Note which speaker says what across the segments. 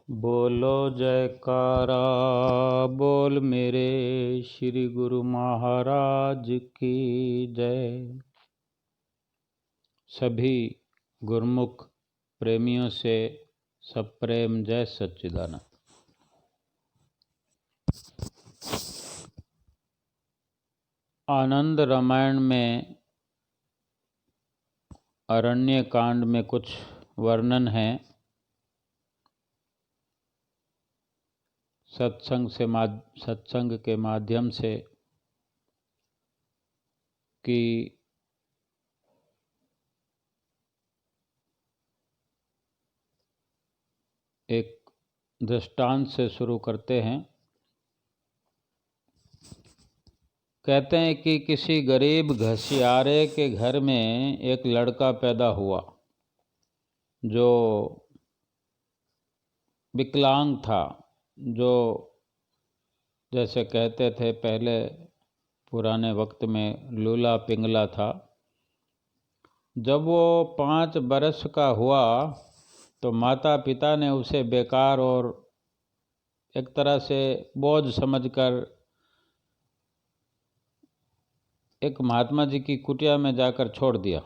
Speaker 1: बोलो जयकारा बोल मेरे श्री गुरु महाराज की जय। सभी गुरुमुख प्रेमियों से सब प्रेम जय सच्चिदानंद। आनंद रामायण में अरण्य कांड में कुछ वर्णन है। सत्संग के माध्यम से कि एक दृष्टांत से शुरू करते हैं। कहते हैं कि किसी गरीब घसियारे के घर में एक लड़का पैदा हुआ जो विकलांग था, जो जैसे कहते थे पहले पुराने वक्त में लूला पिंगला था। जब वो 5 बरस का हुआ तो माता पिता ने उसे बेकार और एक तरह से बोझ समझकर एक महात्मा जी की कुटिया में जाकर छोड़ दिया,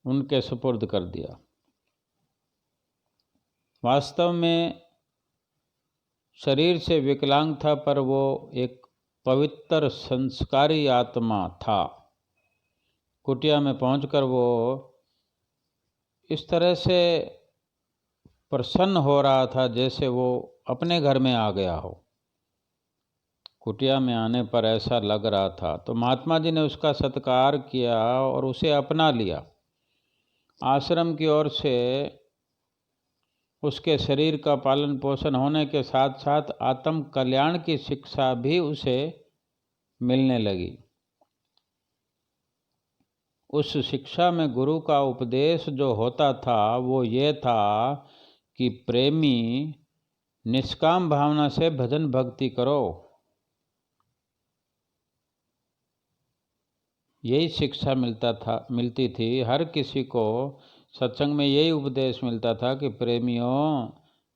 Speaker 1: उनके सुपुर्द कर दिया। वास्तव में शरीर से विकलांग था, पर वो एक पवित्र संस्कारी आत्मा था। कुटिया में पहुंचकर वो इस तरह से प्रसन्न हो रहा था जैसे वो अपने घर में आ गया हो। कुटिया में आने पर ऐसा लग रहा था, तो महात्मा जी ने उसका सत्कार किया और उसे अपना लिया। आश्रम की ओर से उसके शरीर का पालन पोषण होने के साथ साथ आत्म कल्याण की शिक्षा भी उसे मिलने लगी। उस शिक्षा में गुरु का उपदेश जो होता था वो ये था कि प्रेमी निष्काम भावना से भजन भक्ति करो। यही शिक्षा मिलती थी हर किसी को। सत्संग में यही उपदेश मिलता था कि प्रेमियों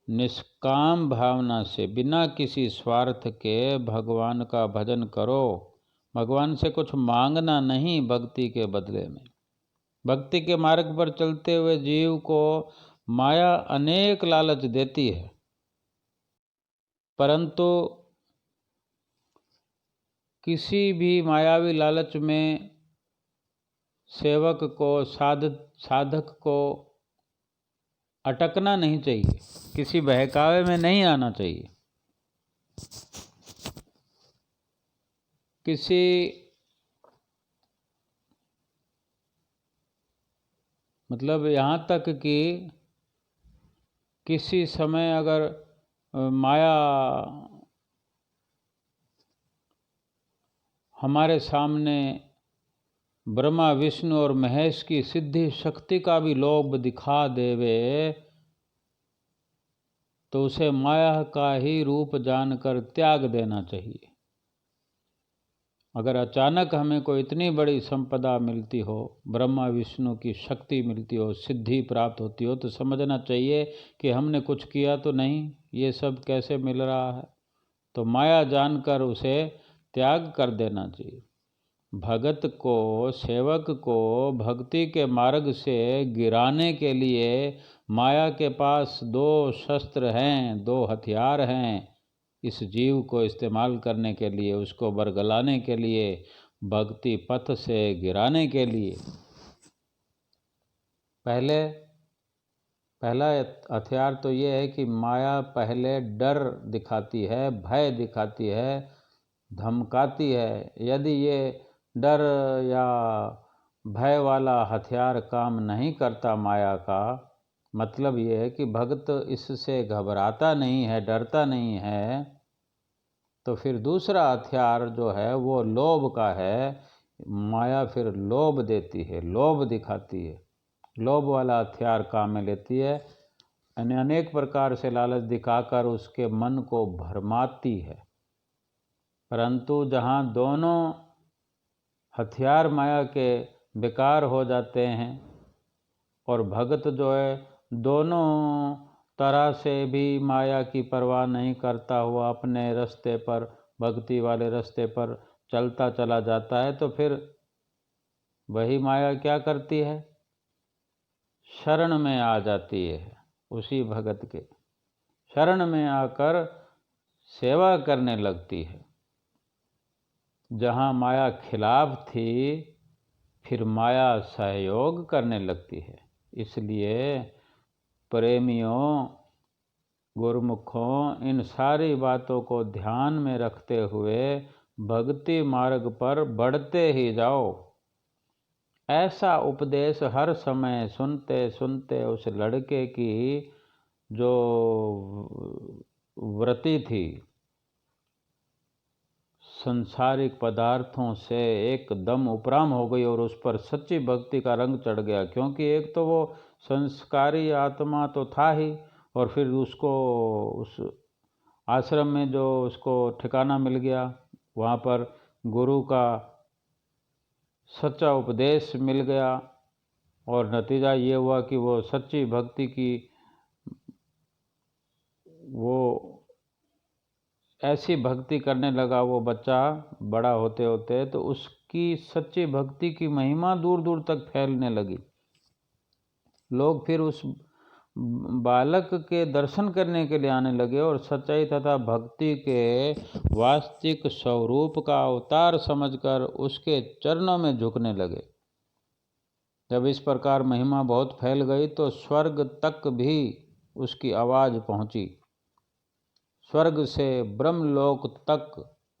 Speaker 1: निष्काम भावना से बिना किसी स्वार्थ के भगवान का भजन करो। भगवान से कुछ मांगना नहीं, भक्ति के बदले में। भक्ति के मार्ग पर चलते हुए जीव को माया अनेक लालच देती है, परंतु किसी भी मायावी लालच में सेवक को साधक को अटकना नहीं चाहिए, किसी बहकावे में नहीं आना चाहिए। मतलब यहाँ तक कि किसी समय अगर माया हमारे सामने ब्रह्मा विष्णु और महेश की सिद्धि शक्ति का भी लोभ दिखा देवे तो उसे माया का ही रूप जानकर त्याग देना चाहिए। अगर अचानक हमें कोई इतनी बड़ी संपदा मिलती हो, ब्रह्मा विष्णु की शक्ति मिलती हो, सिद्धि प्राप्त होती हो, तो समझना चाहिए कि हमने कुछ किया तो नहीं, ये सब कैसे मिल रहा है। तो माया जानकर उसे त्याग कर देना चाहिए। भगत को, सेवक को भक्ति के मार्ग से गिराने के लिए माया के पास 2 शस्त्र हैं, 2 हथियार हैं। इस जीव को इस्तेमाल करने के लिए, उसको बरगलाने के लिए, भक्ति पथ से गिराने के लिए पहला हथियार तो ये है कि माया पहले डर दिखाती है, भय दिखाती है, धमकाती है। यदि ये डर या भय वाला हथियार काम नहीं करता माया का, मतलब ये है कि भक्त इससे घबराता नहीं है, डरता नहीं है, तो फिर दूसरा हथियार जो है वो लोभ का है। माया फिर लोभ देती है, लोभ दिखाती है, लोभ वाला हथियार काम में लेती है। अनेक प्रकार से लालच दिखाकर उसके मन को भरमाती है। परंतु जहाँ दोनों हथियार माया के बेकार हो जाते हैं और भगत जो है दोनों तरह से भी माया की परवाह नहीं करता हुआ अपने रास्ते पर, भक्ति वाले रास्ते पर चलता चला जाता है, तो फिर वही माया क्या करती है? शरण में आ जाती है। उसी भगत के शरण में आकर सेवा करने लगती है। जहाँ माया खिलाफ थी, फिर माया सहयोग करने लगती है। इसलिए प्रेमियों, गुरुमुखों, इन सारी बातों को ध्यान में रखते हुए भक्ति मार्ग पर बढ़ते ही जाओ। ऐसा उपदेश हर समय सुनते सुनते उस लड़के की जो वृत्ति थी संसारिक पदार्थों से एकदम उपराम हो गई और उस पर सच्ची भक्ति का रंग चढ़ गया। क्योंकि एक तो वो संस्कारी आत्मा तो था ही, और फिर उसको उस आश्रम में जो उसको ठिकाना मिल गया, वहाँ पर गुरु का सच्चा उपदेश मिल गया, और नतीजा ये हुआ कि वो सच्ची भक्ति की वो ऐसी भक्ति करने लगा वो बच्चा बड़ा होते होते, तो उसकी सच्ची भक्ति की महिमा दूर दूर तक फैलने लगी। लोग फिर उस बालक के दर्शन करने के लिए आने लगे और सच्चाई तथा भक्ति के वास्तविक स्वरूप का अवतार समझकर उसके चरणों में झुकने लगे। जब इस प्रकार महिमा बहुत फैल गई तो स्वर्ग तक भी उसकी आवाज़ पहुंची। स्वर्ग से ब्रह्मलोक तक,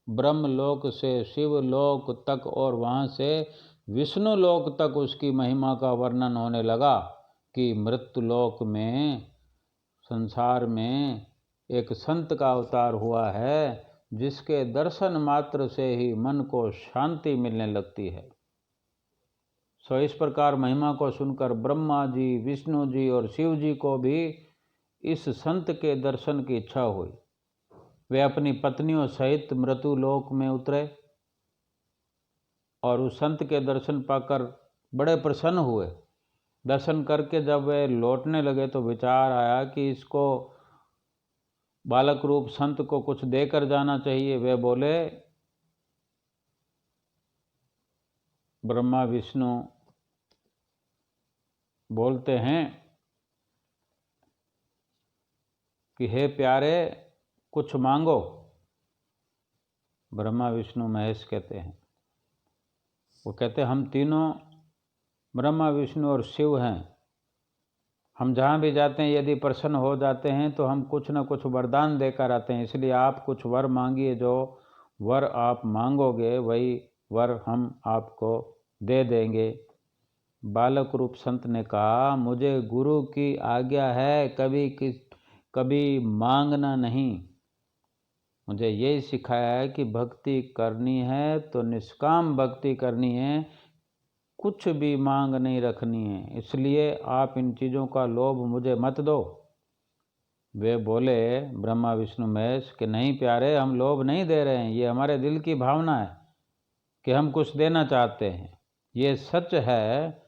Speaker 1: ब्रह्मलोक से शिवलोक तक, और वहाँ से विष्णुलोक तक उसकी महिमा का वर्णन होने लगा कि मृत्युलोक में, संसार में एक संत का अवतार हुआ है जिसके दर्शन मात्र से ही मन को शांति मिलने लगती है। सो इस प्रकार महिमा को सुनकर ब्रह्मा जी, विष्णु जी और शिव जी को भी इस संत के दर्शन की इच्छा हुई। वे अपनी पत्नियों सहित मृत्युलोक में उतरे और उस संत के दर्शन पाकर बड़े प्रसन्न हुए। दर्शन करके जब वे लौटने लगे तो विचार आया कि इसको बालक रूप संत को कुछ देकर जाना चाहिए। वे बोले, ब्रह्मा विष्णु बोलते हैं कि हे प्यारे, कुछ मांगो। ब्रह्मा विष्णु महेश कहते हैं, वो कहते हम तीनों ब्रह्मा विष्णु और शिव हैं। हम जहाँ भी जाते हैं यदि प्रसन्न हो जाते हैं तो हम कुछ न कुछ वरदान देकर आते हैं, इसलिए आप कुछ वर मांगिए। जो वर आप मांगोगे वही वर हम आपको दे देंगे। बालक रूप संत ने कहा, मुझे गुरु की आज्ञा है, कभी मांगना नहीं। मुझे यही सिखाया है कि भक्ति करनी है तो निष्काम भक्ति करनी है, कुछ भी मांग नहीं रखनी है। इसलिए आप इन चीज़ों का लोभ मुझे मत दो। वे बोले, ब्रह्मा विष्णु महेश, कि नहीं प्यारे, हम लोभ नहीं दे रहे हैं, ये हमारे दिल की भावना है कि हम कुछ देना चाहते हैं। ये सच है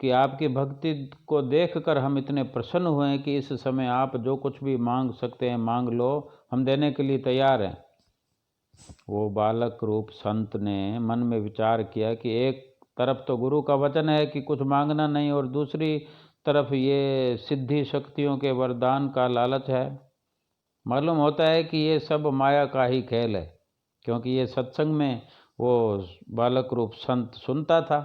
Speaker 1: कि आपकी भक्ति को देखकर हम इतने प्रसन्न हुए हैं कि इस समय आप जो कुछ भी मांग सकते हैं मांग लो, हम देने के लिए तैयार हैं। वो बालक रूप संत ने मन में विचार किया कि एक तरफ तो गुरु का वचन है कि कुछ मांगना नहीं, और दूसरी तरफ ये सिद्धि शक्तियों के वरदान का लालच है। मालूम होता है कि ये सब माया का ही खेल है, क्योंकि ये सत्संग में वो बालक रूप संत सुनता था।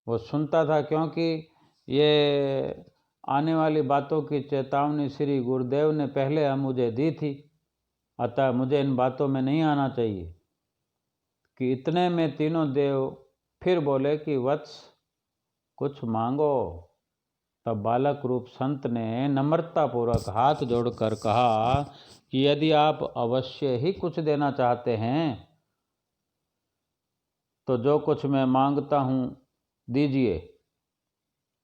Speaker 1: वो सुनता था क्योंकि ये आने वाली बातों की चेतावनी श्री गुरुदेव ने पहले मुझे दी थी, अतः मुझे इन बातों में नहीं आना चाहिए। कि इतने में तीनों देव फिर बोले कि वत्स, कुछ मांगो। तब बालक रूप संत ने नम्रतापूर्वक हाथ जोड़कर कहा कि यदि आप अवश्य ही कुछ देना चाहते हैं तो जो कुछ मैं मांगता हूँ दीजिए।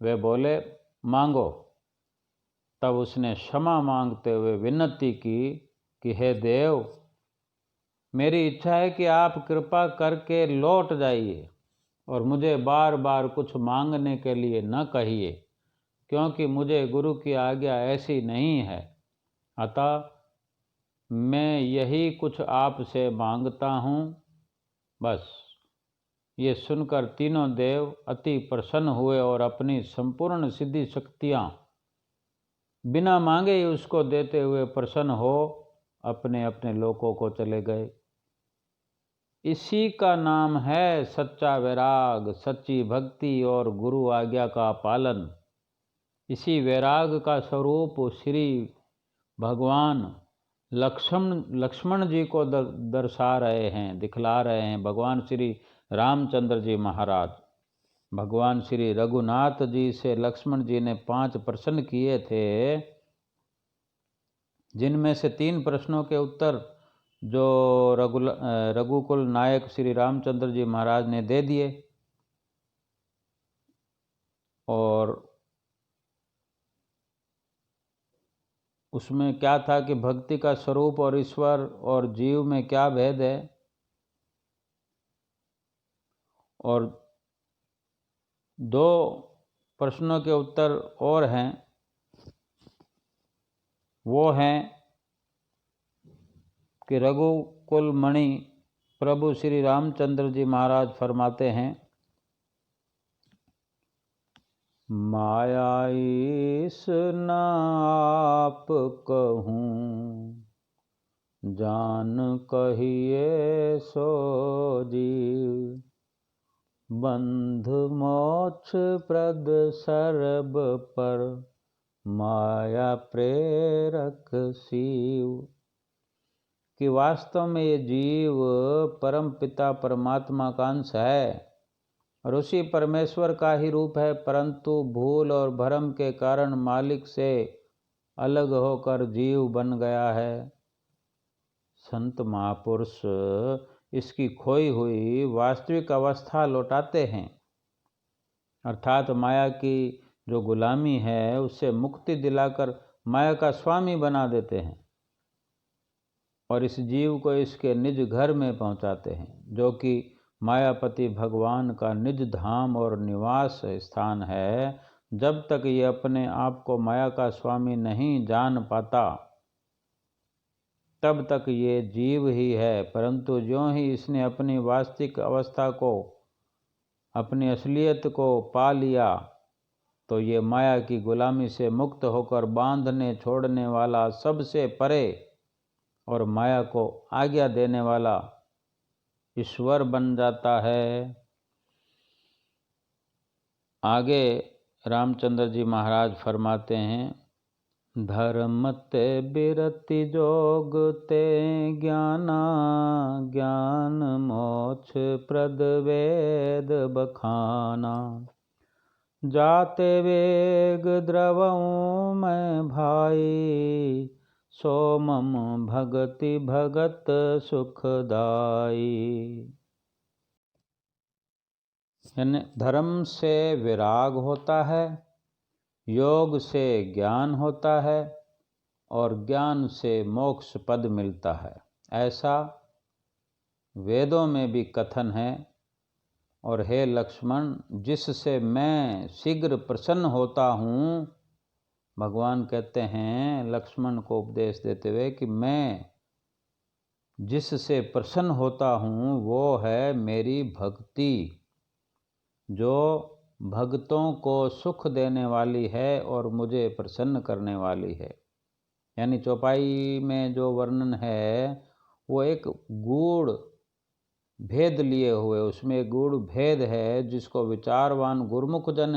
Speaker 1: वे बोले, मांगो। तब उसने क्षमा मांगते हुए विनती की कि हे देव, मेरी इच्छा है कि आप कृपा करके लौट जाइए और मुझे बार बार कुछ मांगने के लिए न कहिए, क्योंकि मुझे गुरु की आज्ञा ऐसी नहीं है। अतः मैं यही कुछ आपसे मांगता हूँ। बस। ये सुनकर तीनों देव अति प्रसन्न हुए और अपनी संपूर्ण सिद्धि शक्तियाँ बिना मांगे ही उसको देते हुए प्रसन्न हो अपने अपने लोकों को चले गए। इसी का नाम है सच्चा वैराग, सच्ची भक्ति और गुरु आज्ञा का पालन। इसी वैराग का स्वरूप श्री भगवान लक्ष्मण जी को दर्शा रहे हैं, दिखला रहे हैं। भगवान श्री रामचंद्र जी महाराज भगवान श्री रघुनाथ जी से लक्ष्मण जी ने 5 प्रश्न किए थे, जिनमें से 3 प्रश्नों के उत्तर जो रघुकुल नायक श्री रामचंद्र जी महाराज ने दे दिए। और उसमें क्या था कि भक्ति का स्वरूप और ईश्वर और जीव में क्या भेद है। और 2 प्रश्नों के उत्तर और हैं, वो हैं कि रघुकुल मणि प्रभु श्री रामचंद्र जी महाराज फरमाते हैं, माया ईस न आप कहूँ, जान कहिए सो जीव, बंध मोक्ष प्रद सर्ब पर, माया प्रेरक शिव। कि वास्तव में ये जीव परम पिता परमात्मा का अंश है और उसी परमेश्वर का ही रूप है, परंतु भूल और भ्रम के कारण मालिक से अलग होकर जीव बन गया है। संत महापुरुष इसकी खोई हुई वास्तविक अवस्था लौटाते हैं, अर्थात माया की जो गुलामी है उससे मुक्ति दिलाकर माया का स्वामी बना देते हैं और इस जीव को इसके निज घर में पहुंचाते हैं, जो कि मायापति भगवान का निज धाम और निवास स्थान है। जब तक ये अपने आप को माया का स्वामी नहीं जान पाता तब तक ये जीव ही है, परंतु ज्यों ही इसने अपनी वास्तविक अवस्था को, अपनी असलियत को पा लिया तो ये माया की गुलामी से मुक्त होकर बांधने छोड़ने वाला, सबसे परे और माया को आज्ञा देने वाला ईश्वर बन जाता है। आगे रामचंद्र जी महाराज फरमाते हैं, धर्म ते बिरति जोग ते ज्ञाना, ज्ञान मोक्ष प्रद वेद बखाना, जाते वेग द्रवऊँ मैं भाई, सो मम भगति भगत सुखदाई। यानी धर्म से विराग होता है, योग से ज्ञान होता है और ज्ञान से मोक्ष पद मिलता है, ऐसा वेदों में भी कथन है। और हे लक्ष्मण, जिससे मैं शीघ्र प्रसन्न होता हूँ, भगवान कहते हैं लक्ष्मण को उपदेश देते हुए कि मैं जिससे प्रसन्न होता हूँ वो है मेरी भक्ति, जो भक्तों को सुख देने वाली है और मुझे प्रसन्न करने वाली है। यानी चौपाई में जो वर्णन है वो एक गूढ़ भेद लिए हुए, उसमें एक गूढ़ भेद है जिसको विचारवान गुरुमुख जन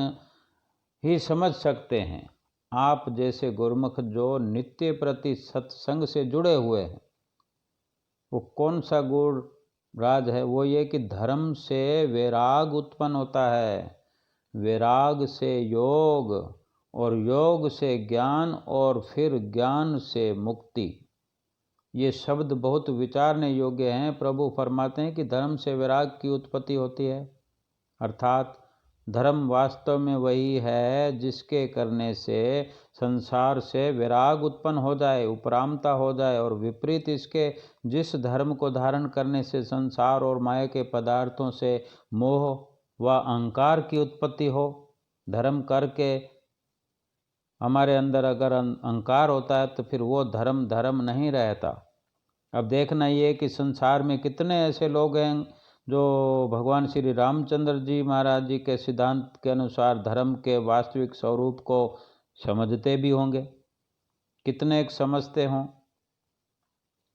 Speaker 1: ही समझ सकते हैं। आप जैसे गुरुमुख जो नित्य प्रति सत्संग से जुड़े हुए हैं, वो कौन सा गूढ़ राज है? वो ये कि धर्म से वैराग उत्पन्न होता है, वैराग से योग और योग से ज्ञान और फिर ज्ञान से मुक्ति। ये शब्द बहुत विचारने योग्य हैं। प्रभु फरमाते हैं कि धर्म से वैराग की उत्पत्ति होती है, अर्थात धर्म वास्तव में वही है जिसके करने से संसार से वैराग उत्पन्न हो जाए, उपरामता हो जाए, और विपरीत इसके जिस धर्म को धारण करने से संसार और माया के पदार्थों से मोह व अहंकार की उत्पत्ति हो। धर्म करके हमारे अंदर अगर अहंकार होता है तो फिर वो धर्म धर्म नहीं रहता। अब देखना ये कि संसार में कितने ऐसे लोग हैं जो भगवान श्री रामचंद्र जी महाराज जी के सिद्धांत के अनुसार धर्म के वास्तविक स्वरूप को समझते भी होंगे, कितने एक समझते हों।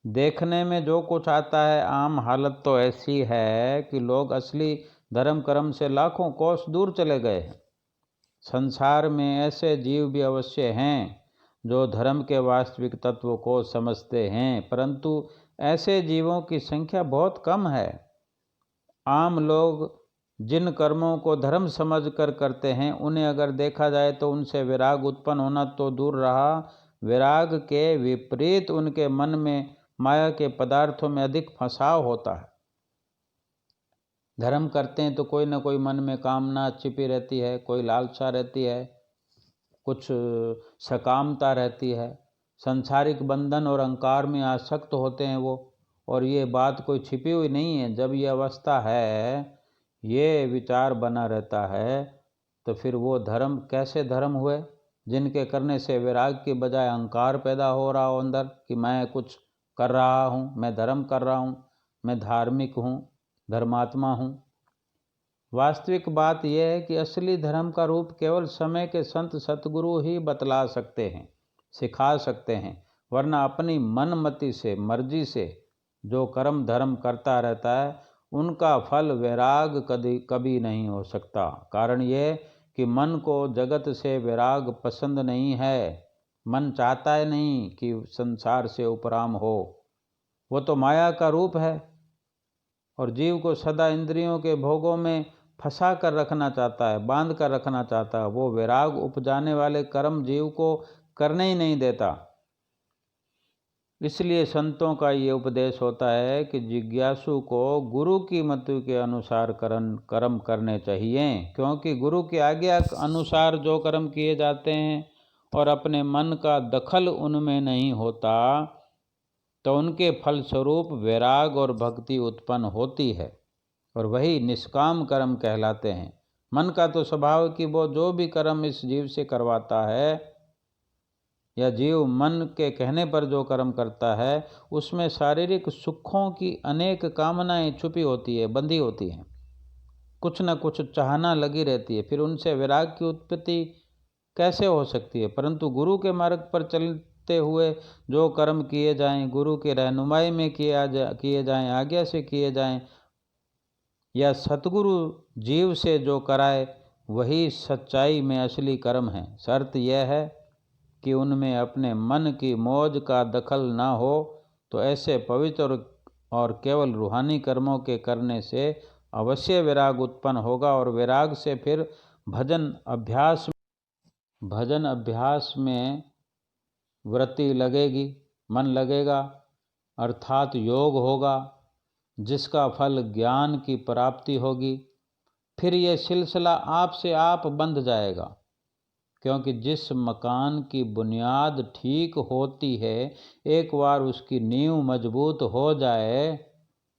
Speaker 1: देखने में जो कुछ आता है, आम हालत तो ऐसी है कि लोग असली धर्म कर्म से लाखों कोस दूर चले गए हैं। संसार में ऐसे जीव भी अवश्य हैं जो धर्म के वास्तविक तत्व को समझते हैं, परंतु ऐसे जीवों की संख्या बहुत कम है। आम लोग जिन कर्मों को धर्म समझकर करते हैं, उन्हें अगर देखा जाए तो उनसे विराग उत्पन्न होना तो दूर रहा, विराग के विपरीत उनके मन में माया के पदार्थों में अधिक फंसाव होता है। धर्म करते हैं तो कोई ना कोई मन में कामना छिपी रहती है, कोई लालसा रहती है, कुछ सकामता रहती है, सांसारिक बंधन और अहंकार में आसक्त होते हैं वो। और ये बात कोई छिपी हुई नहीं है। जब ये अवस्था है, ये विचार बना रहता है, तो फिर वो धर्म कैसे धर्म हुए? जिनके करने से विराग की बजाय अहंकार पैदा हो रहा हो अंदर कि मैं कुछ कर रहा हूँ, मैं धर्म कर रहा हूँ, मैं धार्मिक हूँ, धर्मात्मा हूँ। वास्तविक बात यह है कि असली धर्म का रूप केवल समय के संत सतगुरु ही बतला सकते हैं, सिखा सकते हैं, वरना अपनी मनमति से, मर्जी से जो कर्म धर्म करता रहता है, उनका फल वैराग कभी नहीं हो सकता। कारण यह कि मन को जगत से वैराग पसंद नहीं है। मन चाहता है नहीं कि संसार से उपराम हो, वो तो माया का रूप है और जीव को सदा इंद्रियों के भोगों में फंसा कर रखना चाहता है, बांध कर रखना चाहता है। वो वैराग उपजाने वाले कर्म जीव को करने ही नहीं देता। इसलिए संतों का ये उपदेश होता है कि जिज्ञासु को गुरु की मति के अनुसार कर्म करने चाहिए, क्योंकि गुरु की आज्ञा के अनुसार जो कर्म किए जाते हैं और अपने मन का दखल उनमें नहीं होता, तो उनके फलस्वरूप वैराग और भक्ति उत्पन्न होती है और वही निष्काम कर्म कहलाते हैं। मन का तो स्वभाव है कि वो जो भी कर्म इस जीव से करवाता है या जीव मन के कहने पर जो कर्म करता है, उसमें शारीरिक सुखों की अनेक कामनाएं छुपी होती है, बंधी होती हैं, कुछ न कुछ चाहना लगी रहती है। फिर उनसे वैराग की उत्पत्ति कैसे हो सकती है? परंतु गुरु के मार्ग पर चलते हुए जो कर्म किए जाएं, गुरु के रहनुमाई में किए जाएं, आज्ञा से किए जाएं, या सतगुरु जीव से जो कराए, वही सच्चाई में असली कर्म है। शर्त यह है कि उनमें अपने मन की मौज का दखल न हो। तो ऐसे पवित्र और केवल रूहानी कर्मों के करने से अवश्य वैराग उत्पन्न होगा और वैराग से फिर भजन अभ्यास में वृत्ति लगेगी, मन लगेगा, अर्थात योग होगा, जिसका फल ज्ञान की प्राप्ति होगी। फिर यह सिलसिला आप से आप बंध जाएगा, क्योंकि जिस मकान की बुनियाद ठीक होती है, एक बार उसकी नींव मजबूत हो जाए,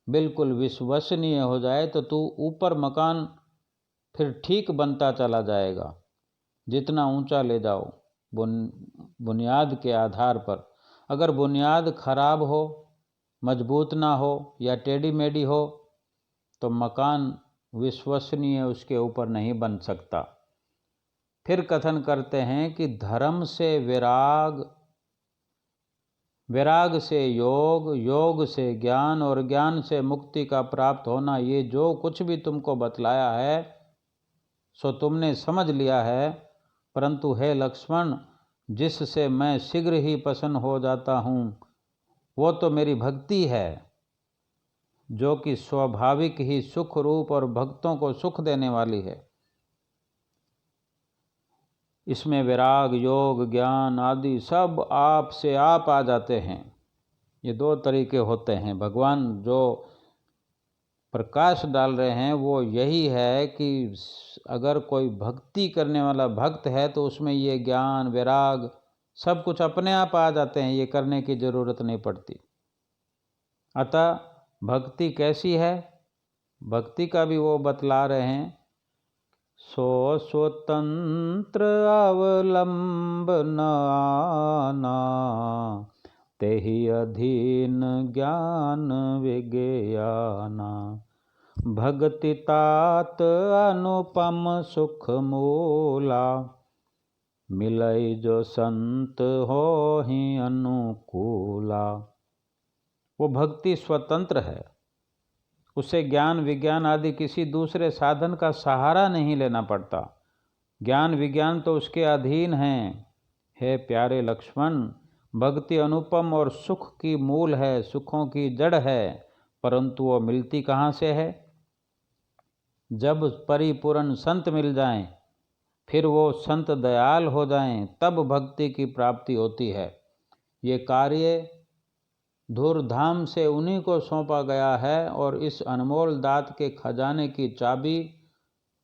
Speaker 1: बिल्कुल विश्वसनीय हो जाए, तो तू ऊपर मकान फिर ठीक बनता चला जाएगा। जितना ऊंचा ले जाओ बुनियाद के आधार पर। अगर बुनियाद खराब हो, मजबूत ना हो या टेढ़ी मेढ़ी हो, तो मकान विश्वसनीय उसके ऊपर नहीं बन सकता। फिर कथन करते हैं कि धर्म से विराग, विराग से योग, योग से ज्ञान और ज्ञान से मुक्ति का प्राप्त होना। ये जो कुछ भी तुमको बतलाया है सो तुमने समझ लिया है, परंतु हे लक्ष्मण, जिससे मैं शीघ्र ही प्रसन्न हो जाता हूँ, वो तो मेरी भक्ति है, जो कि स्वाभाविक ही सुख रूप और भक्तों को सुख देने वाली है। इसमें विराग, योग, ज्ञान आदि सब आप से आप आ जाते हैं। ये दो तरीके होते हैं। भगवान जो प्रकाश डाल रहे हैं वो यही है कि अगर कोई भक्ति करने वाला भक्त है तो उसमें ये ज्ञान, विराग सब कुछ अपने आप आ जाते हैं, ये करने की ज़रूरत नहीं पड़ती। अतः भक्ति कैसी है, भक्ति का भी वो बतला रहे हैं। सो स्वतंत्र अवलंब न आना, तेहि अधीन ज्ञान विज्ञाना। भक्ति तात अनुपम सुख मूला, मिलई जो संत हो ही अनुकूला। वो भक्ति स्वतंत्र है, उसे ज्ञान विज्ञान आदि किसी दूसरे साधन का सहारा नहीं लेना पड़ता। ज्ञान विज्ञान तो उसके अधीन हैं। हे प्यारे लक्ष्मण, भक्ति अनुपम और सुख की मूल है, सुखों की जड़ है, परंतु वो मिलती कहाँ से है? जब परिपूर्ण संत मिल जाएं, फिर वो संत दयाल हो जाएं, तब भक्ति की प्राप्ति होती है। ये कार्य धूर्धाम से उन्हीं को सौंपा गया है और इस अनमोल दात के खजाने की चाबी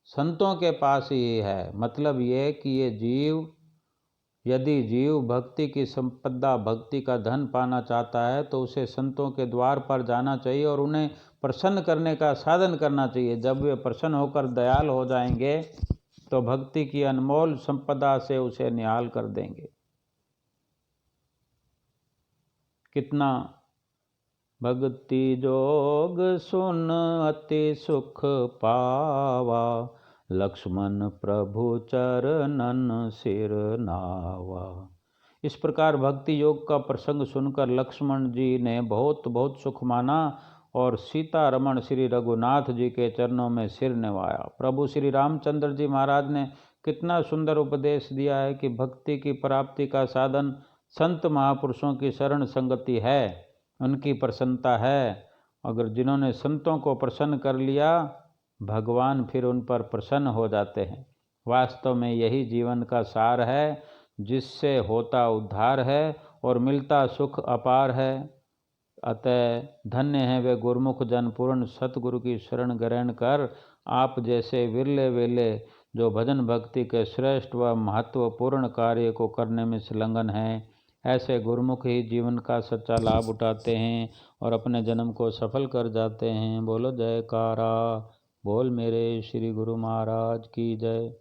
Speaker 1: संतों के पास ही है। मतलब ये कि ये जीव, यदि जीव भक्ति की संपदा, भक्ति का धन पाना चाहता है तो उसे संतों के द्वार पर जाना चाहिए और उन्हें प्रसन्न करने का साधन करना चाहिए। जब वे प्रसन्न होकर दयाल हो जाएंगे तो भक्ति की अनमोल संपदा से उसे निहाल कर देंगे। कितना भक्ति जोग सुन अति सुख पावा, लक्ष्मण प्रभु चरणन सिर नावा। इस प्रकार भक्ति योग का प्रसंग सुनकर लक्ष्मण जी ने बहुत बहुत सुख माना और सीता रमण श्री रघुनाथ जी के चरणों में सिर निवाया। प्रभु श्री रामचंद्र जी महाराज ने कितना सुंदर उपदेश दिया है कि भक्ति की प्राप्ति का साधन संत महापुरुषों की शरण संगति है, उनकी प्रसन्नता है। अगर जिन्होंने संतों को प्रसन्न कर लिया, भगवान फिर उन पर प्रसन्न हो जाते हैं। वास्तव में यही जीवन का सार है, जिससे होता उद्धार है और मिलता सुख अपार है। अतः धन्य है वे गुरुमुख जन, पूर्ण सतगुरु की शरण ग्रहण कर आप जैसे विरले वेले जो भजन भक्ति के श्रेष्ठ व महत्वपूर्ण कार्य को करने में संलग्न हैं। ऐसे गुरुमुख ही जीवन का सच्चा लाभ उठाते हैं और अपने जन्म को सफल कर जाते हैं। बोलो जयकारा, बोल मेरे श्री गुरु महाराज की जय।